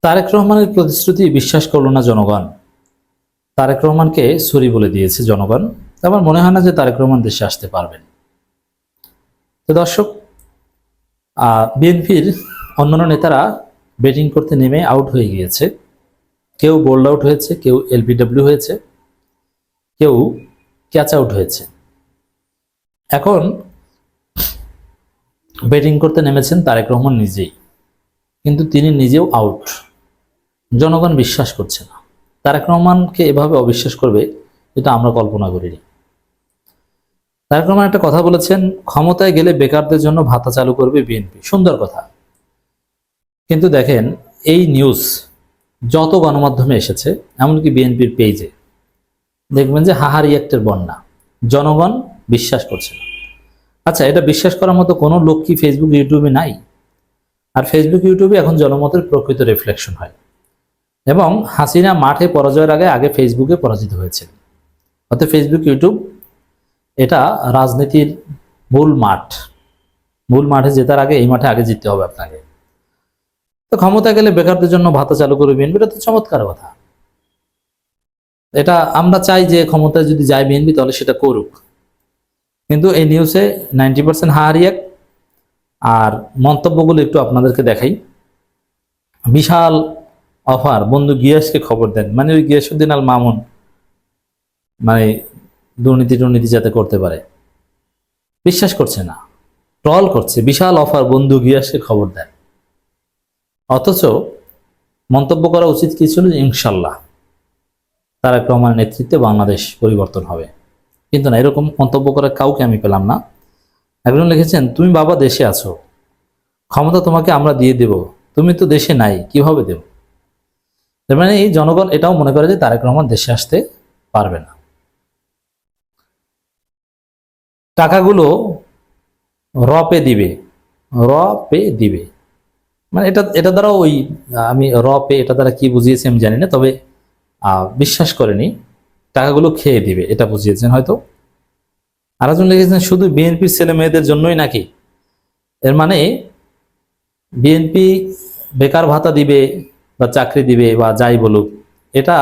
তারেক রহমানের প্রতিশ্রুতি বিশ্বাস করল না জনগণ। তারেক রহমানকে সরি বলে দিয়েছে জনগণ। আমার মনে হয় না যে তারেক রহমান দেশে আসতে পারবেন। তো দর্শক, বিএনপির অন্যান্য নেতারা ব্যাটিং করতে নেমে আউট হয়ে গিয়েছে। কেউ বোল্ড আউট হয়েছে, কেউ এলবিডব্লিউ হয়েছে, কেউ ক্যাচ আউট হয়েছে। এখন ব্যাটিং করতে নেমেছেন তারেক রহমান নিজেই, কিন্তু তিনি নিজেও আউট। জনগণ বিশ্বাস করছে না। তারেক রহমানকে এভাবে অবিশ্বাস করবে, এটা আমরা কল্পনা করিনি। তারেক রহমান একটা কথা বলেছেন, ক্ষমতায় গেলে বেকারদের জন্য ভাতা চালু করবে বিএনপি। সুন্দর কথা, কিন্তু দেখেন এই নিউজ যত গণমাধ্যমে এসেছে, এমনকি বিএনপির পেজে, দেখবেন যে হাহা রিয়াক্টের বন্যা। জনগণ বিশ্বাস করছে না। আচ্ছা, এটা বিশ্বাস করার মতো কোনো লোক কি ফেসবুক ইউটিউবে নাই? আর ফেসবুক ইউটিউবে এখন জনমতের প্রকৃত রিফ্লেকশন হয়। এবং হাসিনা মাঠে পরাজয়ের আগে ফেসবুকে পরাজিত হয়েছিল। অর্থাৎ ফেসবুক ইউটিউব এটা রাজনীতির মূল মাঠ। মূল মাঠে জেতার আগে এই মাঠে আগে জিততে হবে আপনাকে। তো ক্ষমতা গেলে বেকারদের জন্য ভাতা চালু করে বিএনপি, এটা তো চমৎকার কথা। এটা আমরা চাই যে ক্ষমতায় যদি যায় বিএনপি তাহলে সেটা করুক। কিন্তু এই নিউজে 90% হারিয়াক। আর মন্তব্যগুলো একটু আপনাদেরকে দেখাই। বিশাল অফার, বন্ধু গিয়াসকে খবর দেন। মানে ওই গিয়াসউদ্দিন আল মামুন মানে দুর্নীতি যাতে করতে পারে, বিশ্বাস করছে না, ট্রল করছে। বিশাল অফার, বন্ধু গিয়াসকে খবর দেন। অথচ মন্তব্য করা উচিত কি ছিল, ইনশাল্লাহ তারেক রহমানের নেতৃত্বে বাংলাদেশ পরিবর্তন হবে। কিন্তু না, এরকম মন্তব্য করার কাউকে আমি পেলাম না। একজন লিখেছেন, তুমি বাবা দেশে আছো, ক্ষমতা তোমাকে আমরা দিয়ে দেব, তুমি তো দেশে নাই, কিভাবে দেব? তার মানে এই জনগণ এটাও মনে করে যে তারেক রহমান দেশে আসতে পারবে না। টাকাগুলো রপে দিবে, মানে এটা দ্বারা ওই আমি রপে এটা দ্বারা কি বুঝিয়েছি আমি জানি না, তবে বিশ্বাস করেনি, টাকাগুলো খেয়ে দিবে এটা বুঝিয়েছেন হয়তো। আর একজন লিখেছেন, শুধু বিএনপির ছেলে মেয়েদের জন্যই নাকি? এর মানে বিএনপি বেকার ভাতা দিবে বা চাকরি দিবে বা যাই বলুক, এটা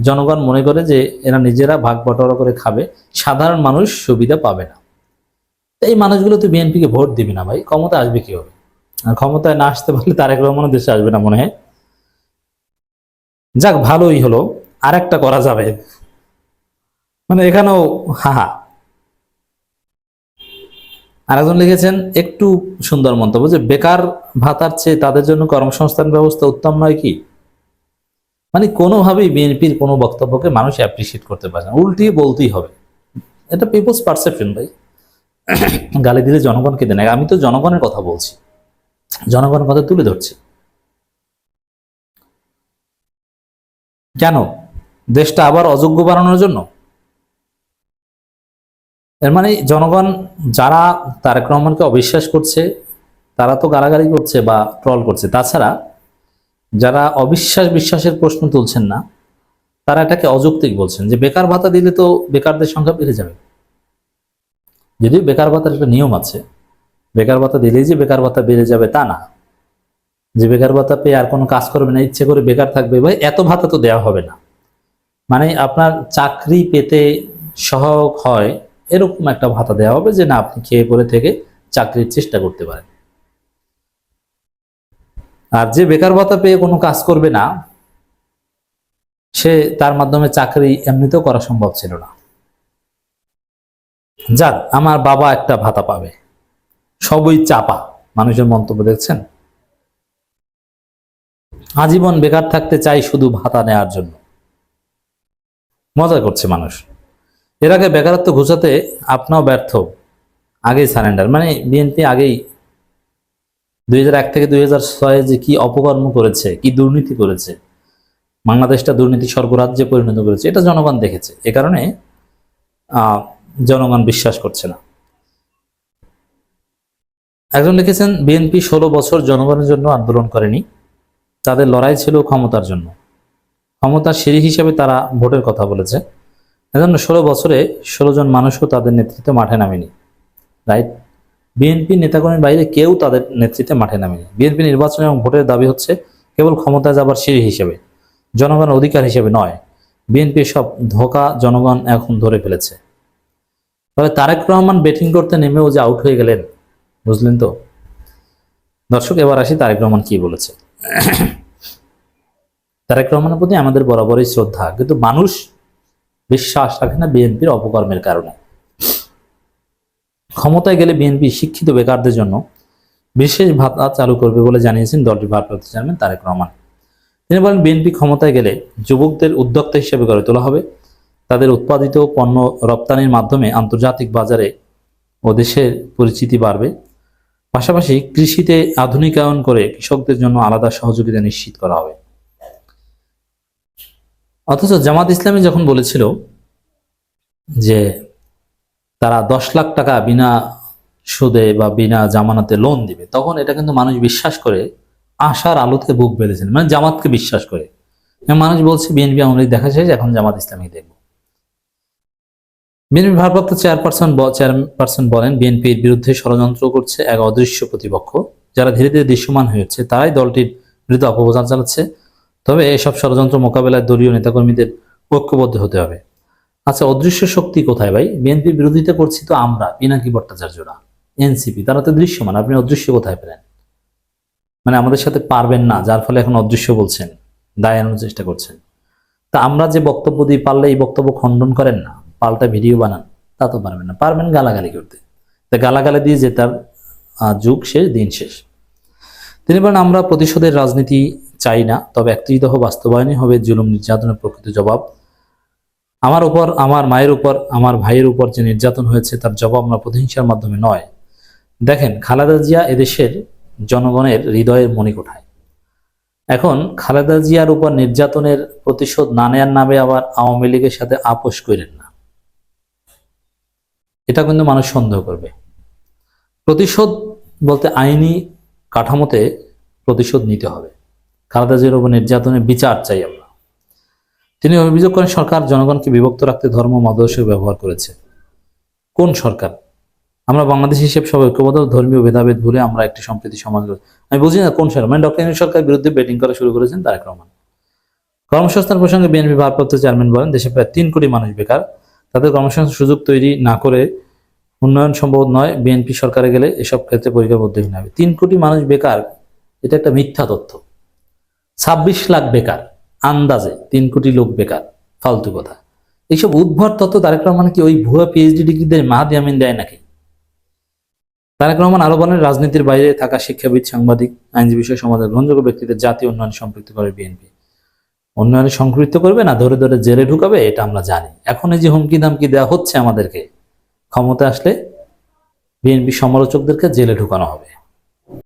জনগণ মনে করে যে এরা নিজেরা ভাগ বটোয়ারা করে খাবে, সাধারণ মানুষ সুবিধা পাবে না। এই মানুষগুলো তো বিএনপিকে ভোট দিবে না ভাই, ক্ষমতা আসবে কি হবে? আর ক্ষমতায় না আসতে পারলে তারেক রহমানও দেশে আসবে না মনে হয়। যাক, ভালোই হলো, আরেকটা করা যাবে। মানে এখানেও হাহা। আরেকজন লিখেছেন একটু সুন্দর মন্তব্য, যে বেকার ভাতার চেয়ে তাদের জন্য কর্মসংস্থান ব্যবস্থা উত্তম নয় কি? মানে কোনোভাবেই বিএনপির কোনো বক্তব্যকে মানুষ অ্যাপ্রিসিয়েট করতে পারে না, উল্টিয়ে বলতেই হবে। এটা পিপলস পারসেপশন ভাই। গালি দিলে জনগণকে দেন, আমি তো জনগণের কথা বলছি, জনগণের কথা তুলে ধরছি। কেন? দেশটা আবার অযোগ্য বানানোর জন্য? এর মানে জনগণ যারা তারেক রহমানকে অবিশ্বাস করছে তারা তো গালাগালি করছে বা ট্রল করছে। তাছাড়া যারা বিশ্বাসের প্রশ্ন তুলছেন না, তারা এটাকে অযৌক্তিক বলছেন, যে বেকার ভাতা দিলে তো বেকারদের সংখ্যা বেড়ে যাবে। যদিও বেকার ভাতার একটা নিয়ম আছে, বেকার ভাতা দিলেই যে বেকার ভাতা বেড়ে যাবে তা না। যে বেকার ভাতা পেয়ে আর কোনো কাজ করবে না, ইচ্ছে করে বেকার থাকবে, ভাই এত ভাতা তো দেওয়া হবে না। মানে আপনার চাকরি পেতে সহায়ক হয় এরকম একটা ভাতা দেওয়া হবে, যে না আপনি খেয়ে পরে থেকে চাকরির চেষ্টা করতে পারেন। আর যে বেকার ভাতা পেয়ে কোনো কাজ করবে না, সে তার মাধ্যমে চাকরি এমনিতেও করা সম্ভব ছিল না। যাক, আমার বাবা একটা ভাতা পাবে, সবই চাপা। মানুষের মন্তব্য দেখছেন, আজীবন বেকার থাকতে চাই শুধু ভাতা নেওয়ার জন্য। মজা করছে মানুষ। এর আগে বেকারত্ব ঘুচাতে আপনাও ব্যর্থ, আগেই সারেন্ডার। মানে বিএনপি আগেই 2001 থেকে 2006 যে কি অপকর্ম করেছে, কি দুর্নীতি করেছে, বাংলাদেশটা দুর্নীতি স্বর্গরাজ্যে পরিণত করেছে, এটা জনগণ দেখেছে। এ কারণে জনগণ বিশ্বাস করছে না। একজন লিখেছেন, বিএনপি 16 বছর জনগণের জন্য আন্দোলন করেনি, তাদের লড়াই ছিল ক্ষমতার জন্য। ক্ষমতার সিঁড়ি হিসেবে তারা ভোটের কথা বলেছে। এজন্য 16 বছরে 16 জন মানুষও তাদের নেতৃত্বে মাঠে নামেনি। রাইট? বিএনপি নেতাকর্মীর বাইরে কেউ তাদের নেতৃত্বে মাঠে নামেনি। বিএনপি নির্বাচন এবং ভোটের দাবি হচ্ছে কেবল ক্ষমতায় যাবার সিঁড়ি হিসেবে, জনগণের অধিকার হিসেবে নয়। বিএনপি সব ধোঁকা জনগণ এখন ধরে ফেলেছে। তবে তারেক রহমান ব্যাটিং করতে নেমেও যে আউট হয়ে গেলেন, বুঝলেন তো দর্শক। এবার আসি তারেক রহমান কি বলেছে। তারেক রহমানের প্রতি আমাদের বরাবরই শ্রদ্ধা, কিন্তু মানুষ বিশ্বাস রাখে না বিএনপির অপকর্মের কারণে। ক্ষমতায় গেলে বিএনপি শিক্ষিত বেকারদের জন্য বিশেষ ভাতা চালু করবে বলে জানিয়েছেন দলটির ভারপ্রাপ্ত চেয়ারম্যান তারেক রহমান। তিনি বলেন, বিএনপি ক্ষমতায় গেলে যুবকদের উদ্যোক্তা হিসেবে গড়ে তোলা হবে। তাদের উৎপাদিত পণ্য রপ্তানির মাধ্যমে আন্তর্জাতিক বাজারে ও দেশের পরিচিতি বাড়বে। পাশাপাশি কৃষিতে আধুনিকায়ন করে কৃষকদের জন্য আলাদা সহযোগিতা নিশ্চিত করা হবে। অথচ জামাত ইসলামী যখন বলেছিল যে তারা 10 লাখ টাকা বিনা সুদে বা বিনা জামানতে লোন দিবে, তখন এটা কিন্তু মানুষ বিশ্বাস করে আশার আলোতে বুক বেঁধেছেন, মানে জামাতকে বিশ্বাস করে। মানুষ বলছে বিএনপি আওয়ামী লীগ দেখা শেষ, এখন জামাত ইসলামী দেখব। বিএনপি ভারপ্রাপ্ত চেয়ারপারসন বলেন, বিএনপির বিরুদ্ধে ষড়যন্ত্র করছে এক অদৃশ্য প্রতিপক্ষ, যারা ধীরে ধীরে দৃশ্যমান হয়ে হচ্ছে। তারাই দলটির বিরুদ্ধে অপপ্রচার চালাচ্ছে। তবে এসব ষড়যন্ত্র মোকাবেলায় দলীয় নেতাকর্মীদের ঐক্যবদ্ধ হতে হবে। আচ্ছা, অদৃশ্য শক্তি কোথায় ভাই? বিএনপির বিরোধিতা করছি তো আমরা, পিনাকি ভট্টাচার্যরা, এনসিপি, তারা তো দৃশ্যমান। আপনি অদৃশ্য কোথায় পেলেন? মানে আমাদের সাথে পারবেন না, যার ফলে এখন অদৃশ্য বলছেন, দায় আনার চেষ্টা করছেন। তা আমরা যে বক্তব্য দিই, পারলে এই বক্তব্য খণ্ডন করেন না, পাল্টা ভিডিও বানান, তা তো পারবেন না। পারবেন গালাগালি করতে, তা গালাগালি দিয়ে যে তার যুগ শেষ, দিন শেষ। তিনি বলেন, আমরা প্রতিশোধের রাজনীতি চাই না, তবে একটি দফা বাস্তবায়নই হবে জুলুম নির্যাতনের প্রকৃত জবাব। আমার উপর, আমার মায়ের উপর, আমার ভাইয়ের উপর যে নির্যাতন হয়েছে তার জবাব আমরা প্রতিহিংসার মাধ্যমে নয়। দেখেন, খালেদা জিয়া এদেশের জনগণের হৃদয়ের মণিকোঠায়। এখন খালেদা জিয়ার উপর নির্যাতনের প্রতিশোধ না নেয়ার নামে আবার আওয়ামী লীগের সাথে আপোষ করেন না, এটা কিন্তু মানুষ সন্দেহ করবে। প্রতিশোধ বলতে আইনি কাঠামোতে প্রতিশোধ নিতে হবে। খালেদা জিয়ার উপর নির্যাতনের বিচার চাই আমরা। তিনি অভিযোগ করেন, সরকার জনগণকে বিভক্ত রাখতে ধর্ম মতাদর্শ ব্যবহার করেছে। কোন সরকার? আমরা বাংলাদেশ হিসেবে সবাই ঐক্যবদ্ধ, ধর্মীয় ভেদাভেদ ভুলে আমরা একটি সম্প্রীতি সমাজ। আমি বুঝি না কোন সরকার, মানে ডক্টর ইউনূস সরকারের বিরুদ্ধে ব্যাটিং করা শুরু করেছেন তারেক রহমান। কর্মসংস্থান প্রসঙ্গে বিএনপি ভারপ্রাপ্ত চেয়ারম্যান বলেন, দেশে প্রায় 3 কোটি মানুষ বেকার। তাদের কর্মসংস্থান সুযোগ তৈরি না করে উন্নয়ন সম্ভব নয়। বিএনপি সরকারে গেলে এসব ক্ষেত্রে পরিকারবদ্ধহীন হবে। 3 কোটি মানুষ বেকার, এটা একটা মিথ্যা তথ্য। 26 লাখ বেকার, আন্দাজে 3 কোটি লোক বেকার, ফালতু কথা। এইসব উদ্ভট তথ্য তারেক রহমান কি ওই ভুয়া পিএইচডি ডিগ্রিদের মাহাদি আমিন দেয় নাকি? তারেক রহমান আরো বলেন, রাজনীতির বাইরে থাকা শিক্ষাবিদ, সাংবাদিক, আইনজীবী সহ সমাজের গ্রহণযোগ্য ব্যক্তিদের জাতীয় উন্নয়ন সম্পৃক্ত করে বিএনপি। উন্নয়নে সংপৃক্ত করবে না, ধরে ধরে জেলে ঢুকাবে, এটা আমরা জানি। এখন এই যে হুমকি ধামকি দেওয়া হচ্ছে আমাদেরকে, ক্ষমতা আসলে বিএনপি সমালোচকদেরকে জেলে ঢুকানো হবে।